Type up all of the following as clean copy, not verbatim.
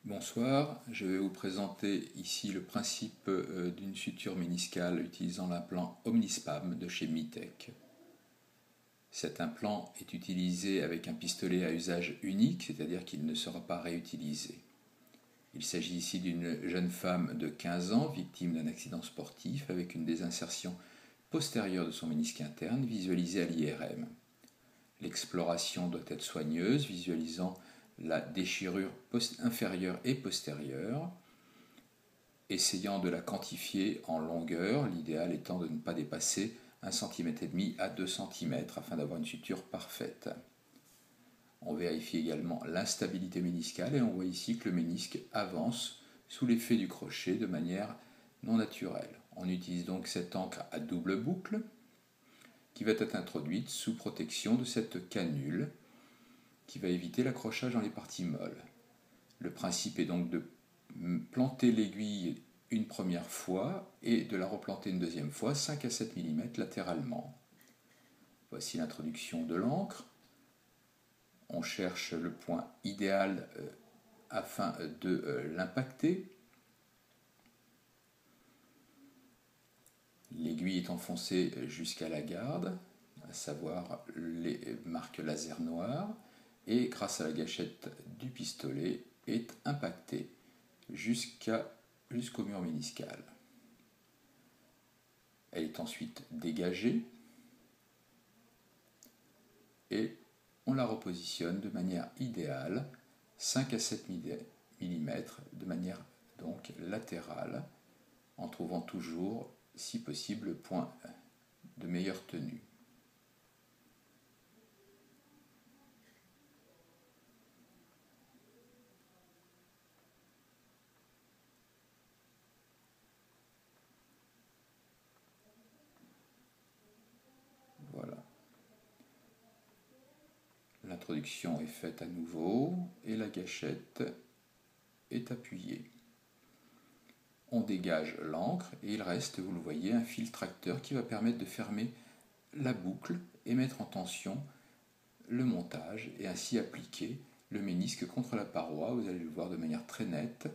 Bonsoir, je vais vous présenter ici le principe d'une suture méniscale utilisant l'implant Omnispam de chez Mitech. Cet implant est utilisé avec un pistolet à usage unique, c'est-à-dire qu'il ne sera pas réutilisé. Il s'agit ici d'une jeune femme de 15 ans, victime d'un accident sportif, avec une désinsertion postérieure de son ménisque interne visualisée à l'IRM. L'exploration doit être soigneuse, visualisant la déchirure inférieure et postérieure, essayant de la quantifier en longueur, l'idéal étant de ne pas dépasser 1,5 cm à 2 cm afin d'avoir une suture parfaite. On vérifie également l'instabilité méniscale et on voit ici que le ménisque avance sous l'effet du crochet de manière non naturelle. On utilise donc cette encre à double boucle qui va être introduite sous protection de cette canule qui va éviter l'accrochage dans les parties molles. Le principe est donc de planter l'aiguille une première fois et de la replanter une deuxième fois, 5 à 7 mm latéralement. Voici l'introduction de l'encre. On cherche le point idéal afin de l'impacter. L'aiguille est enfoncée jusqu'à la garde, à savoir les marques laser noires, et grâce à la gâchette du pistolet est impactée jusqu'au mur méniscal. Elle est ensuite dégagée et on la repositionne de manière idéale, 5 à 7 mm, de manière donc latérale, en trouvant toujours, si possible, le point de meilleure tenue. Voilà. L'introduction est faite à nouveau et la gâchette est appuyée. On dégage l'encre et il reste, vous le voyez, un fil tracteur qui va permettre de fermer la boucle et mettre en tension le montage et ainsi appliquer le ménisque contre la paroi. Vous allez le voir de manière très nette.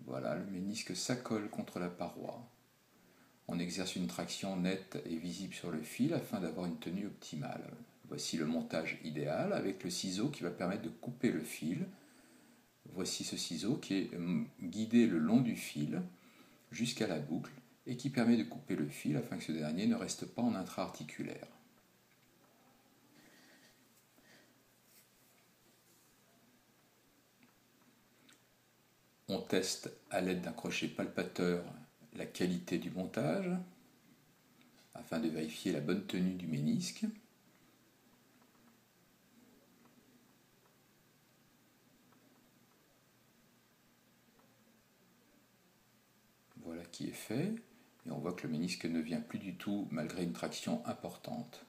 Voilà, le ménisque s'accole contre la paroi. On exerce une traction nette et visible sur le fil afin d'avoir une tenue optimale. Voici le montage idéal avec le ciseau qui va permettre de couper le fil. Voici ce ciseau qui est guidé le long du fil jusqu'à la boucle et qui permet de couper le fil afin que ce dernier ne reste pas en intra-articulaire. On teste à l'aide d'un crochet palpateur la qualité du montage afin de vérifier la bonne tenue du ménisque. Voilà qui est fait et on voit que le ménisque ne vient plus du tout malgré une traction importante.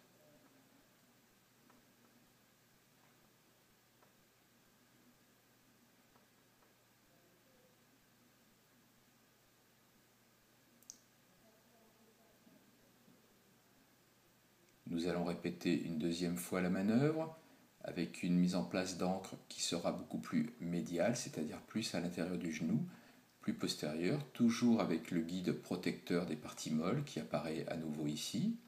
Nous allons répéter une deuxième fois la manœuvre avec une mise en place d'encre qui sera beaucoup plus médiale, c'est-à-dire plus à l'intérieur du genou, plus postérieure, toujours avec le guide protecteur des parties molles qui apparaît à nouveau ici.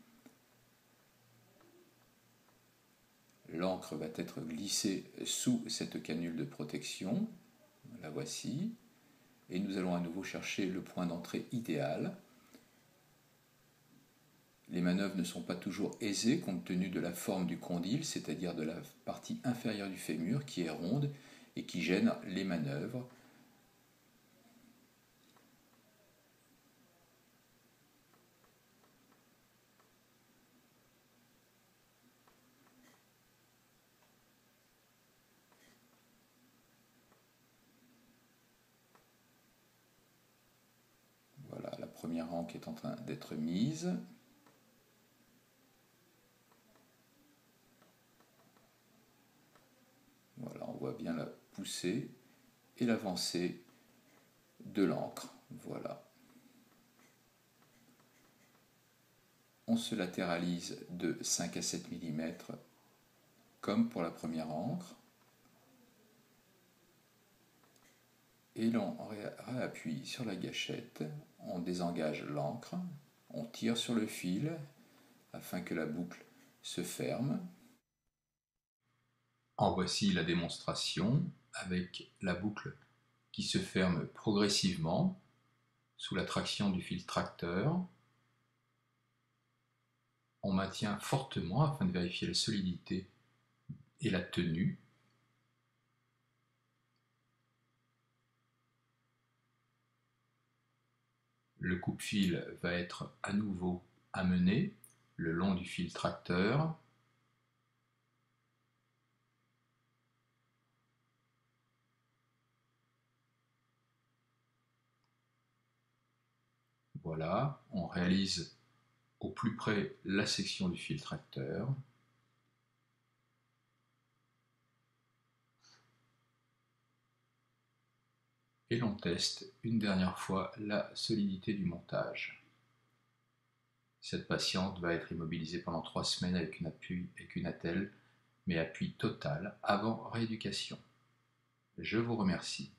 L'encre va être glissée sous cette canule de protection, la voici, et nous allons à nouveau chercher le point d'entrée idéal. Les manœuvres ne sont pas toujours aisées compte tenu de la forme du condyle, c'est-à-dire de la partie inférieure du fémur qui est ronde et qui gêne les manœuvres. Voilà, la première ancre est en train d'être mise. Voilà, on voit bien la poussée et l'avancée de l'encre. Voilà. On se latéralise de 5 à 7 mm, comme pour la première encre. et l'on réappuie sur la gâchette, on désengage l'ancre, on tire sur le fil afin que la boucle se ferme. En voici la démonstration avec la boucle qui se ferme progressivement sous la traction du fil tracteur. On maintient fortement afin de vérifier la solidité et la tenue. Le coupe-fil va être à nouveau amené le long du fil tracteur. Voilà, on réalise au plus près la section du fil tracteur. Et l'on teste une dernière fois la solidité du montage. Cette patiente va être immobilisée pendant 3 semaines avec une attelle, mais appui total avant rééducation. Je vous remercie.